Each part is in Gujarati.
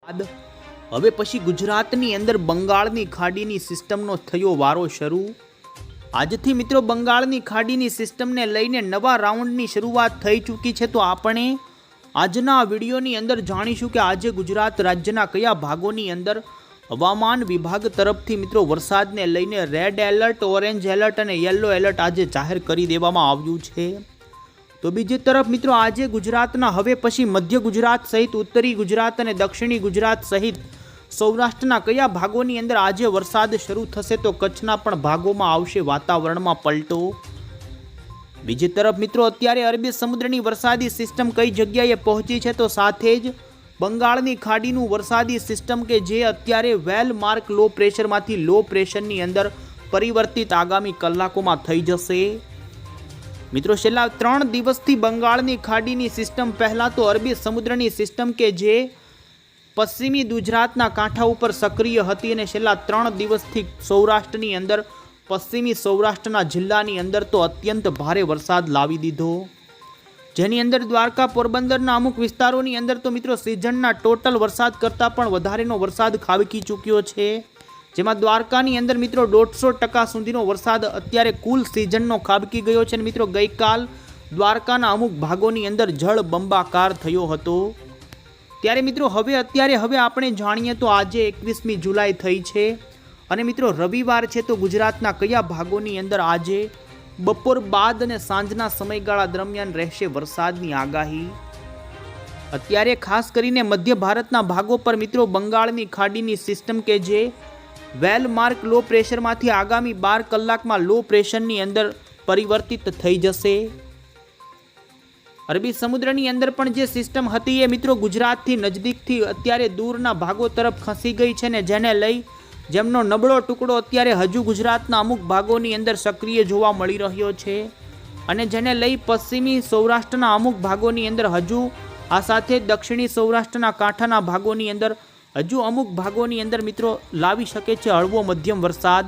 હવે પછી ગુજરાતની અંદર બંગાળની ખાડીની સિસ્ટમનો થયો વારો શરૂ। આજથી મિત્રો બંગાળની ખાડીની સિસ્ટમને લઈને નવા રાઉન્ડની શરૂઆત થઈ ચૂકી છે। તો આપણે આજના વિડીયોની અંદર જાણીશું કે આજે ગુજરાત રાજ્યના કયા ભાગોની અંદર હવામાન વિભાગ તરફથી મિત્રો વરસાદને લઈને રેડ એલર્ટ, ઓરેન્જ એલર્ટ અને યલો એલર્ટ આજે જાહેર કરી દેવામાં આવ્યું છે। તો બીજી તરફ મિત્રો આજે ગુજરાતના હવે પછી મધ્ય ગુજરાત સહિત ઉત્તરી ગુજરાત અને દક્ષિણી ગુજરાત સહિત સૌરાષ્ટ્રના કયા ભાગોની અંદર આજે વરસાદ શરૂ થશે, તો કચ્છના પણ ભાગોમાં આવશે વાતાવરણમાં પલટો। બીજી તરફ મિત્રો અત્યારે અરબી સમુદ્રની વરસાદી સિસ્ટમ કઈ જગ્યાએ પહોંચી છે, તો સાથે જ બંગાળની ખાડીનું વરસાદી સિસ્ટમ કે જે અત્યારે વેલ માર્ક લો પ્રેશરમાંથી લો પ્રેશરની અંદર પરિવર્તિત આગામી કલાકોમાં થઈ જશે। મિત્રો છેલ્લા 3 દિવસથી બંગાળની ખાડીની સિસ્ટમ પહેલાં તો અરબી સમુદ્રની સિસ્ટમ કે જે પશ્ચિમી ગુજરાતના કાંઠા ઉપર સક્રિય હતી અને છેલ્લા 3 દિવસથી સૌરાષ્ટ્રની અંદર પશ્ચિમી સૌરાષ્ટ્રના જિલ્લાની અંદર તો અત્યંત ભારે વરસાદ લાવી દીધો, જેની અંદર દ્વારકા, પોરબંદરના અમુક વિસ્તારોની અંદર તો મિત્રો સિઝનના ટોટલ વરસાદ કરતાં પણ વધારેનો વરસાદ ખાબકી ચૂક્યો છે। જેમાં દ્વારકાની અંદર મિત્રો 150% સુધીનો વરસાદ અત્યારે કુલ સિઝનનો ખાબકી ગયો છે। મિત્રો ગઈકાલ દ્વારકાના અમુક ભાગોની અંદર જળ બંબાકાર થયો હતો। ત્યારે મિત્રો હવે આપણે જાણીએ તો આજે 21મી જુલાઈ થઈ છે અને મિત્રો રવિવાર છે। તો ગુજરાતના કયા ભાગોની અંદર આજે બપોર બાદ અને સાંજના સમયગાળા દરમિયાન રહેશે વરસાદની આગાહી। અત્યારે ખાસ કરીને મધ્ય ભારતના ભાગો પર મિત્રો બંગાળની ખાડીની સિસ્ટમ કે જે વેલ માર્ક લો પ્રેશરમાંથી આગામી 12 કલાકમાં લો પ્રેશરની અંદર પરિવર્તિત થઈ જશે। અરબી સમુદ્રની અંદર પણ જે સિસ્ટમ હતી એ મિત્રો ગુજરાતથી નજદીકથી અત્યારે દૂરના ભાગો તરફ ખસી ગઈ છે ને જેને લઈ જેમનો નબળો ટુકડો અત્યારે હજુ ગુજરાતના અમુક ભાગોની અંદર સક્રિય જોવા મળી રહ્યો છે અને જેને લઈ પશ્ચિમી સૌરાષ્ટ્રના અમુક ભાગોની અંદર હજુ આ સાથે દક્ષિણી સૌરાષ્ટ્રના કાંઠાના ભાગોની અંદર હજુ અમુક ભાગોની અંદર મિત્રો લાવી શકે છે હળવો મધ્યમ વરસાદ।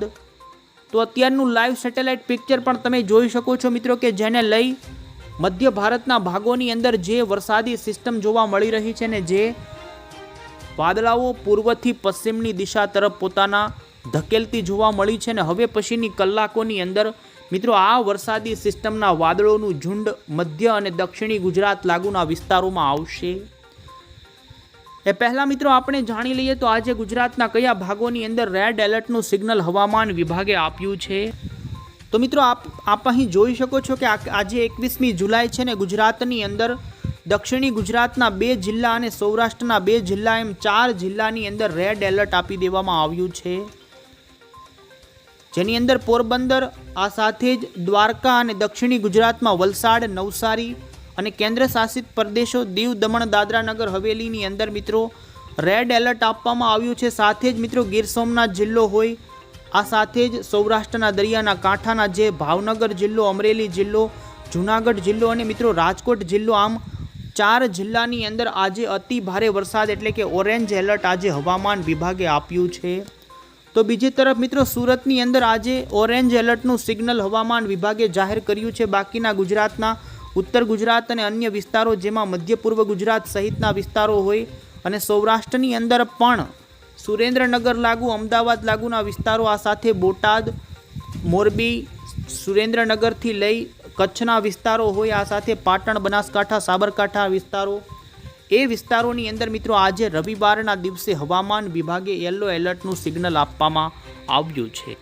તો અત્યારનું લાઈવ સેટેલાઇટ પિક્ચર પણ તમે જોઈ શકો છો મિત્રો કે જેને લઈ મધ્ય ભારતના ભાગોની અંદર જે વરસાદી સિસ્ટમ જોવા મળી રહી છે ને જે વાદળાઓ પૂર્વથી પશ્ચિમની દિશા તરફ પોતાના ધકેલતી જોવા મળી છે ને હવે પછીની કલાકોની અંદર મિત્રો આ વરસાદી સિસ્ટમના વાદળોનું ઝુંડ મધ્ય અને દક્ષિણી ગુજરાત લાગુના વિસ્તારોમાં આવશે। એ પહેલાં મિત્રો આપણે જાણી લઈએ તો આજે ગુજરાતના કયા ભાગોની અંદર રેડ એલર્ટનું સિગ્નલ હવામાન વિભાગે આપ્યું છે। તો મિત્રો આપ અહીં જોઈ શકો છો કે આજે 21મી જુલાઈ છે ને ગુજરાતની અંદર દક્ષિણી ગુજરાતના 2 જિલ્લા અને સૌરાષ્ટ્રના 2 જિલ્લા એમ 4 જિલ્લાની અંદર રેડ એલર્ટ આપી દેવામાં આવ્યું છે, જેની અંદર પોરબંદર આ સાથે જ દ્વારકા અને દક્ષિણી ગુજરાતમાં વલસાડ, નવસારી અને કેન્દ્ર શાસિત પ્રદેશો દીવ, દમણ, દાદરા નગર હવેલીની અંદર મિત્રો રેડ એલર્ટ આપવામાં આવ્યું છે। સાથે જ મિત્રો ગીર સોમનાથ જિલ્લો હોય, આ સાથે જ સૌરાષ્ટ્રના દરિયાના કાંઠાના જે ભાવનગર જિલ્લો, અમરેલી જિલ્લો, જૂનાગઢ જિલ્લો અને મિત્રો રાજકોટ જિલ્લો, આમ 4 જિલ્લાની અંદર આજે અતિ ભારે વરસાદ એટલે કે ઓરેન્જ એલર્ટ આજે હવામાન વિભાગે આપ્યું છે। તો બીજી તરફ મિત્રો સુરતની અંદર આજે ઓરેન્જ એલર્ટનું સિગ્નલ હવામાન વિભાગે જાહેર કર્યું છે। બાકીના ગુજરાતના ઉત્તર ગુજરાત અને અન્ય વિસ્તારો જેમાં મધ્ય પૂર્વ ગુજરાત સહિતના વિસ્તારો હોય અને સૌરાષ્ટ્રની અંદર પણ સુરેન્દ્રનગર લાગુ, અમદાવાદ લાગુના વિસ્તારો, આ સાથે બોટાદ, મોરબી, સુરેન્દ્રનગરથી લઈ કચ્છના વિસ્તારો હોય, આ સાથે પાટણ, બનાસકાંઠા, સાબરકાંઠા વિસ્તારો, એ વિસ્તારોની અંદર મિત્રો આજે રવિવારના દિવસે હવામાન વિભાગે યલો એલર્ટનું સિગ્નલ આપવામાં આવ્યું છે।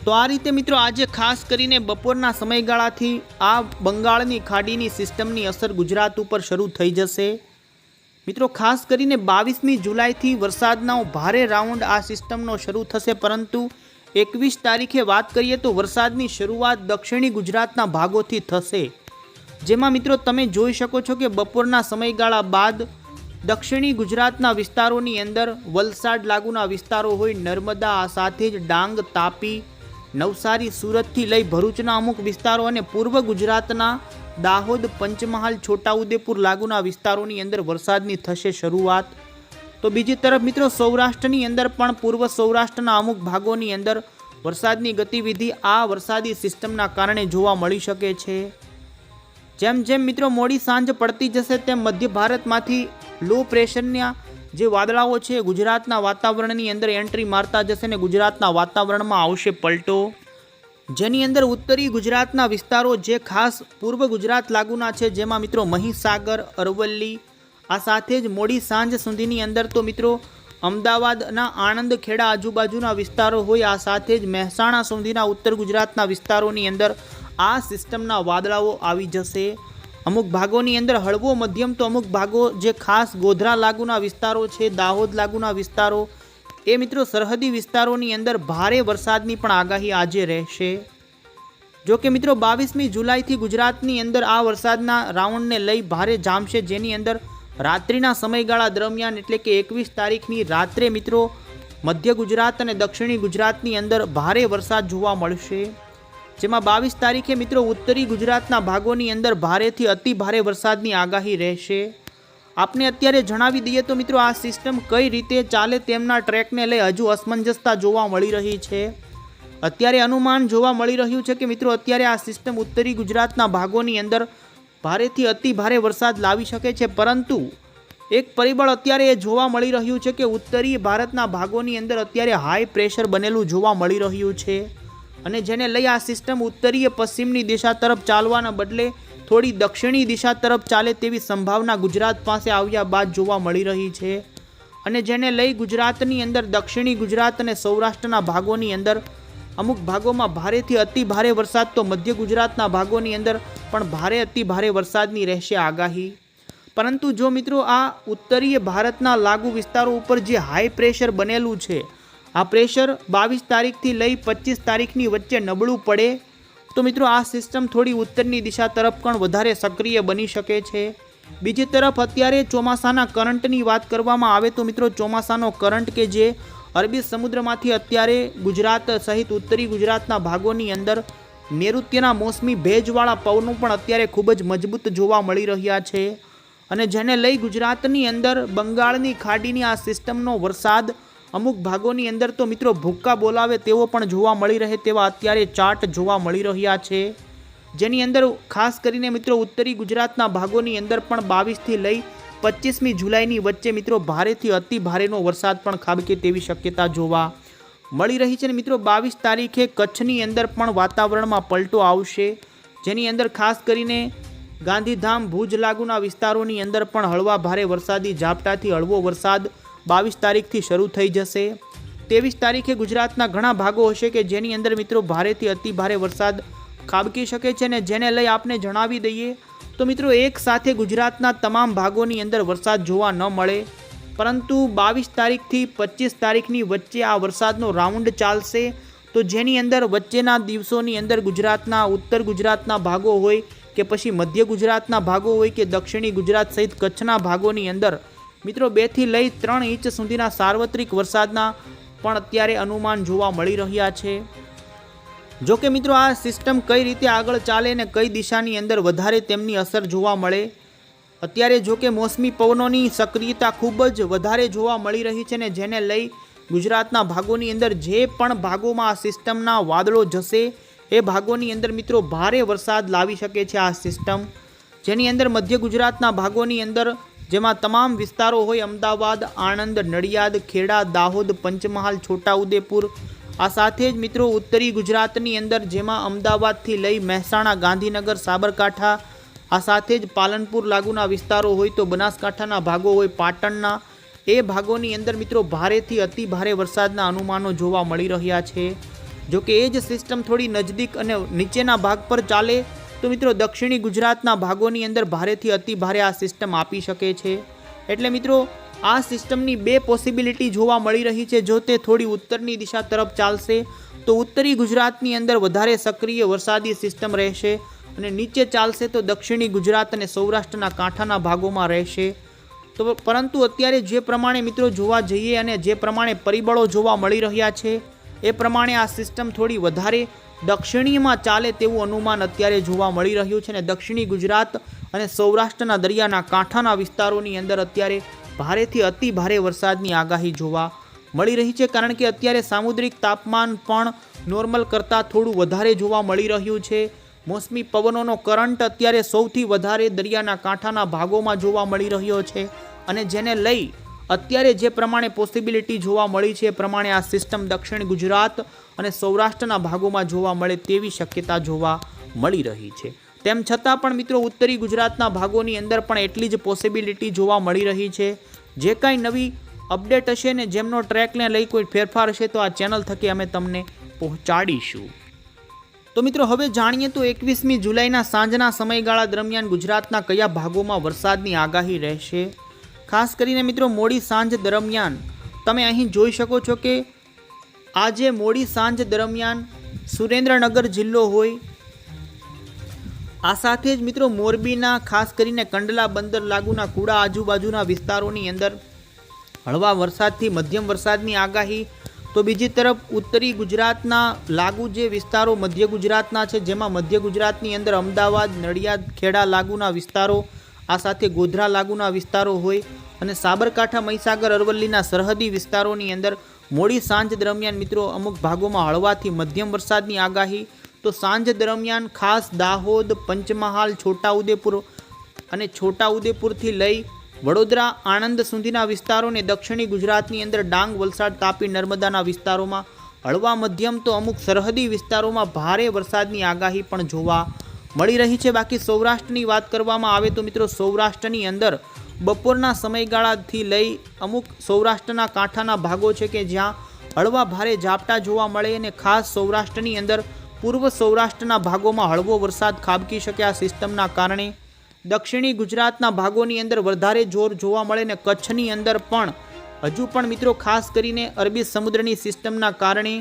તો આ રીતે મિત્રો આજે ખાસ કરીને બપોરના સમયગાળાથી આ બંગાળની ખાડીની સિસ્ટમની અસર ગુજરાત ઉપર શરૂ થઈ જશે। મિત્રો ખાસ કરીને 22મી જુલાઈથી વરસાદનો ભારે રાઉન્ડ આ સિસ્ટમનો શરૂ થશે, પરંતુ 21 તારીખે વાત કરીએ તો વરસાદની શરૂઆત દક્ષિણી ગુજરાતના ભાગોથી થશે, જેમાં મિત્રો તમે જોઈ શકો છો કે બપોરના સમયગાળા બાદ દક્ષિણી ગુજરાતના વિસ્તારોની અંદર વલસાડ લાગુના વિસ્તારો હોય, નર્મદા, આ સાથે જ ડાંગ, તાપી, નવસારી, સુરતથી લઈ ભરૂચના અમુક વિસ્તારો અને પૂર્વ ગુજરાતના દાહોદ, પંચમહાલ, છોટાઉદેપુર લાગુના વિસ્તારોની અંદર વરસાદની થશે શરૂઆત। તો બીજી તરફ મિત્રો સૌરાષ્ટ્રની અંદર પણ પૂર્વ સૌરાષ્ટ્રના અમુક ભાગોની અંદર વરસાદની ગતિવિધિ આ વરસાદી સિસ્ટમના કારણે જોવા મળી શકે છે। જેમ જેમ મિત્રો મોડી સાંજ પડતી જશે તેમ મધ્ય ભારતમાંથી લો પ્રેશરના જે વાદળાઓ છે ગુજરાતના વાતાવરણની અંદર એન્ટ્રી મારતા જશે ને ગુજરાતના વાતાવરણમાં આવશે પલટો, જેની અંદર ઉત્તરી ગુજરાતના વિસ્તારો જે ખાસ પૂર્વ ગુજરાત લાગુના છે, જેમાં મિત્રો મહીસાગર, અરવલ્લી, આ સાથે જ મોડી સાંજ સુધીની અંદર તો મિત્રો અમદાવાદના આણંદ, ખેડા આજુબાજુના વિસ્તારો હોય, આ સાથે જ મહેસાણા સુધીના ઉત્તર ગુજરાતના વિસ્તારોની અંદર આ સિસ્ટમના વાદળાઓ આવી જશે. અમુક ભાગોની અંદર હળવો મધ્યમ તો અમુક ભાગો જે ખાસ ગોધરા લાગુના વિસ્તારો છે, દાહોદ લાગુના વિસ્તારો, એ મિત્રો સરહદી વિસ્તારોની અંદર ભારે વરસાદની પણ આગાહી આજે રહેશે. જો કે મિત્રો 22મી જુલાઈથી ગુજરાતની અંદર આ વરસાદના રાઉન્ડને લઈ ભારે જામશે, જેની અંદર રાત્રિના સમયગાળા દરમિયાન એટલે કે 21 તારીખની રાત્રે મિત્રો મધ્ય ગુજરાત અને દક્ષિણી ગુજરાતની અંદર ભારે વરસાદ જોવા મળશે, જેમાં 22 તારીખે મિત્રો ઉત્તરી ગુજરાતના ભાગોની અંદર ભારેથી અતિ ભારે વરસાદની આગાહી રહેશે. આપને અત્યારે જણાવી દઈએ તો મિત્રો આ સિસ્ટમ કઈ રીતે ચાલે તેમના ટ્રેકને લઈ હજુ અસમંજસતા જોવા મળી રહી છે. અત્યારે અનુમાન જોવા મળી રહ્યું છે કે મિત્રો અત્યારે આ સિસ્ટમ ઉત્તરી ગુજરાતના ભાગોની અંદર ભારેથી અતિ ભારે વરસાદ લાવી શકે છે, પરંતુ એક પરિબળ અત્યારે એ જોવા મળી રહ્યું છે કે ઉત્તરીય ભારતના ભાગોની અંદર અત્યારે હાઈ પ્રેશર બનેલું જોવા મળી રહ્યું છે, અને જેને લઈ આ સિસ્ટમ ઉત્તરીય પશ્ચિમની દિશા તરફ ચાલવાના બદલે થોડી દક્ષિણી દિશા તરફ ચાલે તેવી સંભાવના ગુજરાત પાસે આવ્યા બાદ જોવા મળી રહી છે, અને જેને લઈ ગુજરાતની અંદર દક્ષિણી ગુજરાત અને સૌરાષ્ટ્રના ભાગોની અંદર અમુક ભાગોમાં ભારેથી અતિ ભારે વરસાદ, તો મધ્ય ગુજરાતના ભાગોની અંદર પણ ભારે અતિ ભારે વરસાદની રહેશે આગાહી. પરંતુ જો મિત્રો આ ઉત્તરીય ભારતના લાગુ વિસ્તારો ઉપર જે હાઈ પ્રેશર બનેલું છે, આ પ્રેશર 22 તારીખથી લઈ 25 તારીખની વચ્ચે નબળું પડે તો મિત્રો આ સિસ્ટમ થોડી ઉત્તરની દિશા તરફ પણ વધારે સક્રિય બની શકે છે. બીજી તરફ અત્યારે ચોમાસાના કરંટની વાત કરવામાં આવે તો મિત્રો ચોમાસાનો કરંટ કે જે અરબી સમુદ્રમાંથી અત્યારે ગુજરાત સહિત ઉત્તરી ગુજરાતના ભાગોની અંદર નૈઋત્યના મોસમી ભેજવાળા પવનો પણ અત્યારે ખૂબ જ મજબૂત જોવા મળી રહ્યા છે, અને જેને લઈ ગુજરાતની અંદર બંગાળની ખાડીની આ સિસ્ટમનો વરસાદ અમુક ભાગોની અંદર તો મિત્રો ભૂક્કા બોલાવે તેવો પણ જોવા મળી રહે તેવા અત્યારે ચાર્ટ જોવા મળી રહ્યા છે, જેની અંદર ખાસ કરીને મિત્રો ઉત્તરી ગુજરાતના ભાગોની અંદર પણ 22થી લઈ 25મી જુલાઈની વચ્ચે મિત્રો ભારેથી અતિ ભારેનો વરસાદ પણ ખાબકે તેવી શક્યતા જોવા મળી રહી છે. મિત્રો 22 તારીખે કચ્છની અંદર પણ વાતાવરણમાં પલટો આવશે, જેની અંદર ખાસ કરીને ગાંધીધામ, ભુજ લાગુના વિસ્તારોની અંદર પણ હળવા ભારે વરસાદી ઝાપટાથી હળવો વરસાદ 22 તારીખથી શરૂ થઈ જશે. 23 તારીખે ગુજરાતના ઘણા ભાગો હશે કે જેની અંદર મિત્રો ભારેથી અતિ ભારે વરસાદ ખાબકી શકે છે, અને જેને લઈ આપને જણાવી દઈએ તો મિત્રો એક સાથે ગુજરાતના તમામ ભાગોની અંદર વરસાદ જોવા ન મળે, પરંતુ 22 તારીખથી 25 તારીખની વચ્ચે આ વરસાદનો રાઉન્ડ ચાલશે, તો જેની અંદર વચ્ચેના દિવસોની અંદર ગુજરાતના ઉત્તર ગુજરાતના ભાગો હોય કે પછી મધ્ય ગુજરાતના ભાગો હોય કે દક્ષિણી ગુજરાત સહિત કચ્છના ભાગોની અંદર મિત્રો 2 થી લઈ 3 ઇંચ સુધીના સાર્વત્રિક વરસાદના પણ અત્યારે અનુમાન જોવા મળી રહ્યા છે. જો કે મિત્રો આ સિસ્ટમ કઈ રીતે આગળ ચાલે અને કઈ દિશાની અંદર વધારે તેમની અસર જોવા મળે, અત્યારે જો કે મોસમી પવનોની સક્રિયતા ખૂબ જ વધારે જોવા મળી રહી છે, ને જેને લઈ ગુજરાતના ભાગોની અંદર જે પણ ભાગોમાં આ સિસ્ટમના વાદળો જશે એ ભાગોની અંદર મિત્રો ભારે વરસાદ લાવી શકે છે આ સિસ્ટમ, જેની અંદર મધ્ય ગુજરાતના ભાગોની અંદર જેમાં તમામ વિસ્તારો હોય અમદાવાદ, આણંદ, નડિયાદ, ખેડા, દાહોદ, પંચમહાલ, છોટાઉદેપુર, આ સાથે જ મિત્રો ઉત્તરી ગુજરાતની અંદર જેમાં અમદાવાદથી લઈ મહેસાણા, ગાંધીનગર, સાબરકાંઠા, આ સાથે જ પાલનપુર લાગુના વિસ્તારો હોય તો બનાસકાંઠાના ભાગો હોય, પાટણના, એ ભાગોની અંદર મિત્રો ભારેથી અતિ ભારે વરસાદના અનુમાનો જોવા મળી રહ્યા છે. જો કે એ જ સિસ્ટમ થોડી નજદીક અને નીચેના ભાગ પર ચાલે તો મિત્રો દક્ષિણી ગુજરાતના ભાગોની અંદર ભારેથી અતિ ભારે આ સિસ્ટમ આપી શકે છે. એટલે મિત્રો આ સિસ્ટમની 2 પોસિબિલિટી જોવા મળી રહી છે. જો તે થોડી ઉત્તરની દિશા તરફ ચાલશે તો ઉત્તરી ગુજરાતની અંદર વધારે સક્રિય વરસાદી સિસ્ટમ રહેશે, અને નીચે ચાલશે તો દક્ષિણી ગુજરાત અને સૌરાષ્ટ્રના કાંઠાના ભાગોમાં રહેશે. તો પરંતુ અત્યારે જે પ્રમાણે મિત્રો જોવા જઈએ અને જે પ્રમાણે પરિબળો જોવા મળી રહ્યા છે એ પ્રમાણે આ સિસ્ટમ થોડી વધારે દક્ષિણીમાં ચાલે તેવું અનુમાન અત્યારે જોવા મળી રહ્યું છે, અને દક્ષિણી ગુજરાત અને સૌરાષ્ટ્રના દરિયાના કાંઠાના વિસ્તારોની અંદર અત્યારે ભારેથી અતિ ભારે વરસાદની આગાહી જોવા મળી રહી છે, કારણ કે અત્યારે સામુદ્રિક તાપમાન પણ નોર્મલ કરતાં થોડું વધારે જોવા મળી રહ્યું છે. મોસમી પવનોનો કરંટ અત્યારે સૌથી વધારે દરિયાના કાંઠાના ભાગોમાં જોવા મળી રહ્યો છે, અને જેને લઈ અત્યારે જે પ્રમાણે પોસિબિલિટી જોવા મળી છે એ પ્રમાણે આ સિસ્ટમ દક્ષિણ ગુજરાત અને સૌરાષ્ટ્રના ભાગોમાં જોવા મળે તેવી શક્યતા જોવા મળી રહી છે। તેમ છતાં પણ મિત્રો ઉત્તરી ગુજરાતના ભાગોની અંદર પણ એટલી જ પોસિબિલિટી જોવા મળી રહી છે। જે કાંઈ નવી અપડેટ હશે ને જેમનો ટ્રેકને લઈ કોઈ ફેરફાર હશે તો આ ચેનલ થકી અમે તમને પહોંચાડીશું। તો મિત્રો હવે જાણીએ તો 21મી જુલાઈના સાંજના સમયગાળા દરમિયાન ગુજરાતના કયા ભાગોમાં વરસાદની આગાહી રહેશે। ખાસ કરીને મિત્રો મોડી સાંજ દરમિયાન તમે અહીં જોઈ શકો છો કે આજે મોડી સાંજ દરમિયાન સુરેન્દ્રનગર જિલ્લો હોય, આ સાથે જ મિત્રો મોરબીના ખાસ કરીને કંડલા બંદર લાગુના કુડા આજુબાજુના વિસ્તારોની અંદર હળવા વરસાદથી મધ્યમ વરસાદની આગાહી। તો બીજી તરફ ઉત્તરી ગુજરાતના લાગુ જે વિસ્તારો મધ્ય ગુજરાતના છે, જેમાં મધ્ય ગુજરાતની અંદર અમદાવાદ, નડિયાદ, ખેડા લાગુના વિસ્તારો, આ સાથે ગોધરા લાગુના વિસ્તારો હોય અને સાબરકાંઠા, મહીસાગર, અરવલ્લીના સરહદી વિસ્તારોની અંદર મોડી સાંજ દરમિયાન મિત્રો અમુક ભાગોમાં હળવાથી મધ્યમ વરસાદની આગાહી। તો સાંજ દરમિયાન ખાસ દાહોદ, પંચમહાલ, છોટાઉદેપુર અને છોટાઉદેપુરથી લઈ વડોદરા, આણંદ સુધીના વિસ્તારો અને દક્ષિણી ગુજરાતની અંદર ડાંગ, વલસાડ, તાપી, નર્મદાના વિસ્તારોમાં હળવા મધ્યમ તો અમુક સરહદી વિસ્તારોમાં ભારે વરસાદની આગાહી પણ જોવા મળી રહી છે। બાકી સૌરાષ્ટ્રની વાત કરવામાં આવે તો મિત્રો સૌરાષ્ટ્રની અંદર બપોરના સમયગાળાથી લઈ અમુક સૌરાષ્ટ્રના કાંઠાના ભાગો છે કે જ્યાં હળવા ભારે ઝાપટા જોવા મળે અને ખાસ સૌરાષ્ટ્રની અંદર પૂર્વ સૌરાષ્ટ્રના ભાગોમાં હળવો વરસાદ ખાબકી શકે આ સિસ્ટમના કારણે। દક્ષિણી ગુજરાતના ભાગોની અંદર વધારે જોર જોવા મળે ને કચ્છની અંદર પણ હજુ પણ મિત્રો ખાસ કરીને અરબી સમુદ્રની સિસ્ટમના કારણે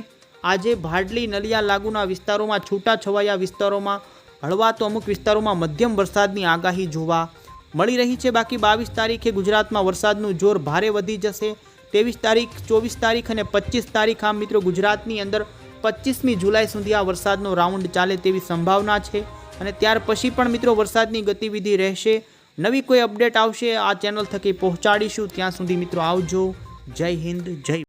આજે ભાડલી, નલિયા લાગુના વિસ્તારોમાં, છૂટાછવાયા વિસ્તારોમાં હળવા તો અમુક વિસ્તારોમાં મધ્યમ વરસાદની આગાહી જોવા મળી રહી છે। બાકી 22 તારીખે ગુજરાતમાં વરસાદનું જોર ભારે વધી જશે। 23 તારીખ, 24 તારીખ અને 25 તારીખ આમ મિત્રો ગુજરાતની અંદર 25મી જુલાઈ સુધી આ વરસાદનો રાઉન્ડ ચાલે તેવી સંભાવના છે અને ત્યાર પછી પણ મિત્રો વરસાદની ગતિવિધિ રહેશે। નવી કોઈ અપડેટ આવશે આ ચેનલ થકી પહોંચાડીશું। ત્યાં સુધી મિત્રો આવજો। જય હિન્દ, જય